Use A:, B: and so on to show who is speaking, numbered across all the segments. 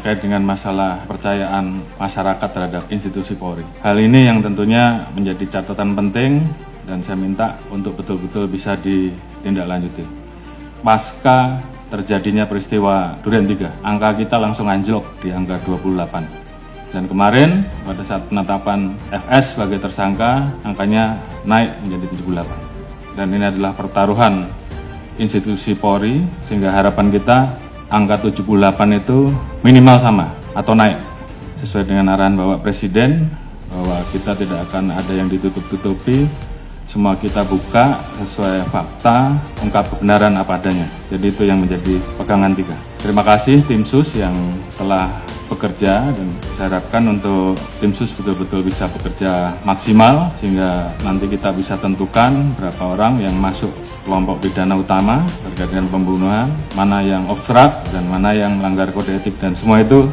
A: terkait dengan masalah kepercayaan masyarakat terhadap institusi Polri. Hal ini yang tentunya menjadi catatan penting dan saya minta untuk betul-betul bisa ditindaklanjuti. Pasca terjadinya peristiwa Duren 3, angka kita langsung anjlok di angka 28. Dan kemarin pada saat penetapan FS sebagai tersangka, angkanya naik menjadi 78. Dan ini adalah pertaruhan institusi Polri, sehingga harapan kita angka 78 itu minimal sama atau naik. Sesuai dengan arahan Bapak Presiden, bahwa kita tidak akan ada yang ditutup-tutupi, semua kita buka sesuai fakta, ungkap kebenaran apa adanya. Jadi itu yang menjadi pegangan kita. Terima kasih tim SUS yang telah bekerja, dan saya harapkan untuk tim SUS betul-betul bisa bekerja maksimal sehingga nanti kita bisa tentukan berapa orang yang masuk kelompok pidana utama terkait dengan pembunuhan, mana yang obstrak dan mana yang melanggar kode etik, dan semua itu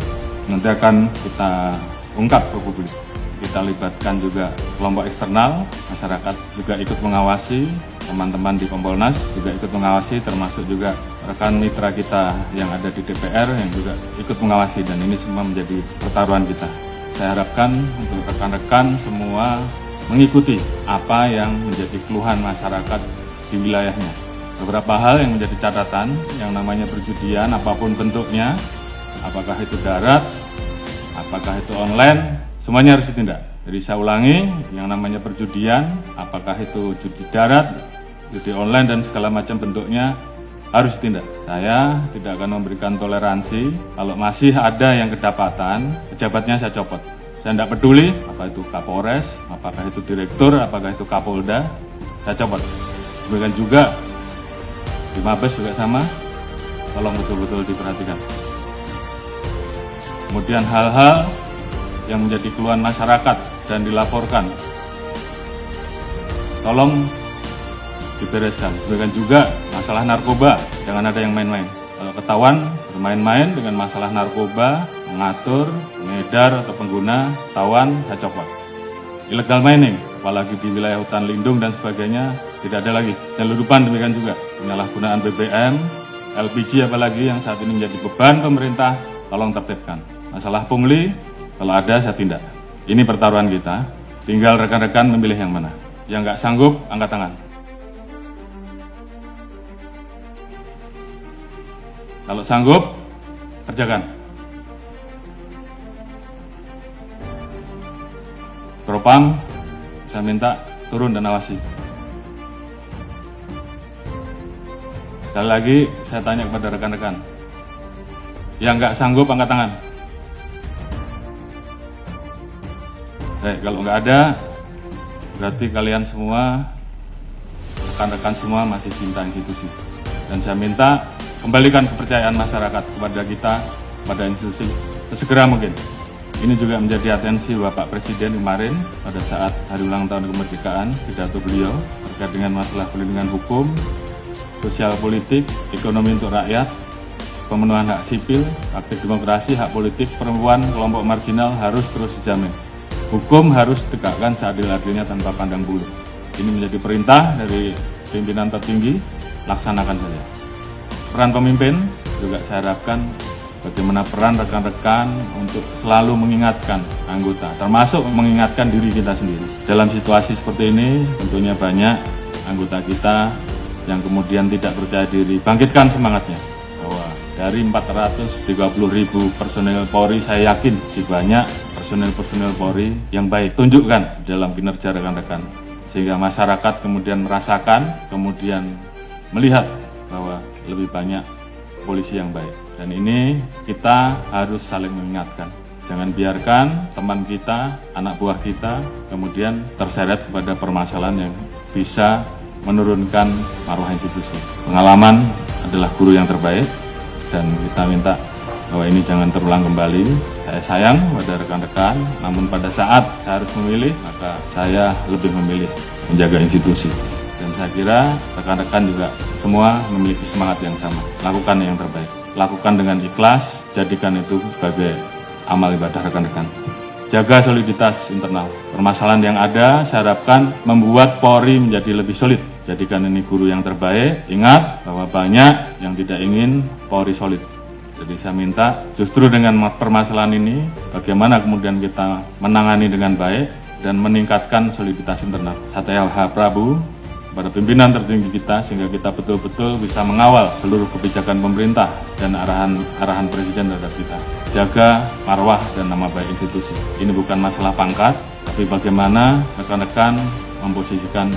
A: nanti akan kita ungkap ke publik. Kita libatkan juga kelompok eksternal, masyarakat juga ikut mengawasi, teman-teman di Kompolnas juga ikut mengawasi, termasuk juga rekan mitra kita yang ada di DPR yang juga ikut mengawasi, dan ini semua menjadi pertaruhan kita. Saya harapkan untuk rekan-rekan semua mengikuti apa yang menjadi keluhan masyarakat di wilayahnya. Beberapa hal yang menjadi catatan, yang namanya perjudian apapun bentuknya, apakah itu darat, apakah itu online, semuanya harus ditindak. Jadi saya ulangi, yang namanya perjudian, apakah itu judi darat, judi online dan segala macam bentuknya harus ditindak. Saya tidak akan memberikan toleransi. Kalau masih ada yang kedapatan, pejabatnya saya copot. Saya tidak peduli apa itu Kapolres, apakah itu direktur, apakah itu Kapolda, saya copot. Demikian juga di Mabes juga sama, tolong betul-betul diperhatikan. Kemudian hal-hal yang menjadi keluhan masyarakat dan dilaporkan, tolong dibereskan. Demikian juga masalah narkoba, jangan ada yang main-main. Kalau ketahuan bermain-main dengan masalah narkoba, mengatur, mengedar atau pengguna, ketahuan, saya copot. Illegal mining, apalagi di wilayah hutan lindung dan sebagainya, tidak ada lagi. Penyeludupan demikian juga, penyalahgunaan BBM, LPG apalagi yang saat ini menjadi beban pemerintah, tolong tertibkan. Masalah pungli, kalau ada saya tindak. Ini pertaruhan kita, tinggal rekan-rekan memilih yang mana. Yang nggak sanggup, angkat tangan. Kalau sanggup, kerjakan. Propam, saya minta turun dan awasi. Sekali lagi, saya tanya kepada rekan-rekan. Yang nggak sanggup, angkat tangan. Kalau nggak ada, berarti kalian semua, rekan-rekan semua masih cinta institusi. Dan saya minta kembalikan kepercayaan masyarakat kepada kita, pada institusi, sesegera mungkin. Ini juga menjadi atensi Bapak Presiden kemarin pada saat hari ulang tahun kemerdekaan, pidato beliau terkait dengan masalah perlindungan hukum, sosial politik, ekonomi untuk rakyat, pemenuhan hak sipil, aktif demokrasi, hak politik, perempuan, kelompok marginal harus terus dijamin. Hukum harus ditegakkan seadil-adilnya tanpa pandang bulu. Ini menjadi perintah dari pimpinan tertinggi, laksanakan saja. Peran pemimpin juga saya harapkan bagaimana peran rekan-rekan untuk selalu mengingatkan anggota, termasuk mengingatkan diri kita sendiri. Dalam situasi seperti ini tentunya banyak anggota kita yang kemudian tidak percaya diri. Bangkitkan semangatnya bahwa dari 430.000 personel Polri, saya yakin masih banyak personel Polri yang baik. Tunjukkan dalam kinerja rekan-rekan sehingga masyarakat kemudian merasakan, kemudian melihat bahwa lebih banyak polisi yang baik. Dan ini kita harus saling mengingatkan. Jangan biarkan teman kita, anak buah kita, kemudian terseret kepada permasalahan yang bisa menurunkan marwah institusi. Pengalaman adalah guru yang terbaik, dan kita minta bahwa ini jangan terulang kembali. Saya sayang pada rekan-rekan, namun pada saat saya harus memilih, maka saya lebih memilih menjaga institusi. Dan saya kira rekan-rekan juga semua memiliki semangat yang sama. Lakukan yang terbaik. Lakukan dengan ikhlas, jadikan itu sebagai amal ibadah rekan-rekan. Jaga soliditas internal. Permasalahan yang ada, saya harapkan membuat Polri menjadi lebih solid. Jadikan ini guru yang terbaik. Ingat bahwa banyak yang tidak ingin Polri solid. Jadi saya minta justru dengan permasalahan ini, bagaimana kemudian kita menangani dengan baik dan meningkatkan soliditas internal. Saya Prabu pada pimpinan tertinggi kita sehingga kita betul-betul bisa mengawal seluruh kebijakan pemerintah dan arahan Presiden terhadap kita. Jaga marwah dan nama baik institusi. Ini bukan masalah pangkat, tapi bagaimana rekan-rekan memposisikan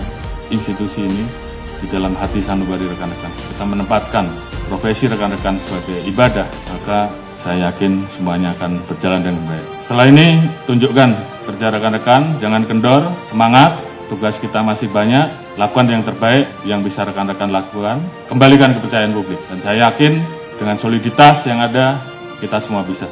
A: institusi ini di dalam hati sanubari rekan-rekan. Kita menempatkan profesi rekan-rekan sebagai ibadah, maka saya yakin semuanya akan berjalan dengan baik. Setelah ini, tunjukkan kerja rekan-rekan, jangan kendor, semangat, tugas kita masih banyak, lakukan yang terbaik yang bisa rekan-rekan lakukan, kembalikan kepercayaan publik. Dan saya yakin dengan soliditas yang ada, kita semua bisa.